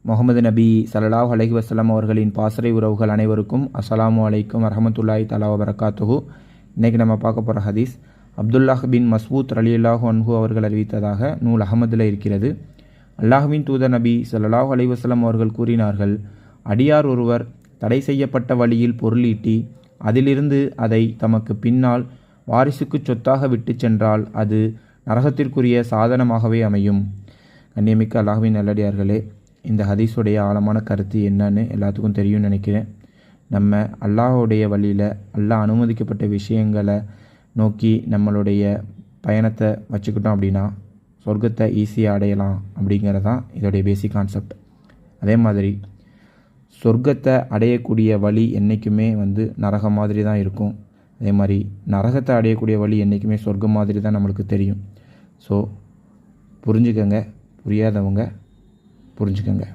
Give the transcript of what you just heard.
முகமது நபி ஸல்லல்லாஹு அலைஹி வஸல்லம் அவர்களின் பாசறை உறவுகள் அனைவருக்கும் அஸ்ஸலாமு அலைக்கும் வரஹ்மத்துல்லாஹி தஆலா வபரகாத்துஹு. இன்றைக்கி நம்ம பார்க்க போகிற ஹதீஸ் அப்துல்லாஹ் பின் மஸ்ஊத் ரலியல்லாஹு அன்ஹு அவர்கள் அறிவித்ததாக நூல் அஹமதில் இருக்கிறது. அல்லாஹ்வின் தூதர் நபி ஸல்லல்லாஹு அலைஹி வஸல்லம் அவர்கள் கூறினார்கள், அடியார் ஒருவர் தடை செய்யப்பட்ட வழியில் பொருளீட்டி அதிலிருந்து அதை தமக்கு பின்னால் வாரிசுக்கு சொத்தாக விட்டு சென்றால் அது நரகத்திற்குரிய சாதனமாகவே அமையும். கண்ணியமிக்க அல்லாஹ்வின் நல்லடியார்களே, இந்த ஹதீஸுடைய ஆழமான கருத்து என்னன்னு எல்லாத்துக்கும் தெரியும்னு நினைக்கிறேன். நம்ம அல்லாஹுடைய வழியில் அல்லாஹ் அனுமதிக்கப்பட்ட விஷயங்களை நோக்கி நம்மளுடைய பயணத்தை வச்சுக்கிட்டோம் அப்படின்னா சொர்க்கத்தை ஈஸியாக அடையலாம் அப்படிங்கிறது தான் இதோடைய பேசிக் கான்செப்ட். அதே மாதிரி சொர்க்கத்தை அடையக்கூடிய வழி என்றைக்குமே நரகம் மாதிரி தான் இருக்கும். அதே மாதிரி நரகத்தை அடையக்கூடிய வழி என்றைக்குமே சொர்க்கம் மாதிரி தான் நம்மளுக்கு தெரியும். ஸோ புரிஞ்சுக்கங்க, புரியாதவங்க புரிஞ்சுக்கங்க.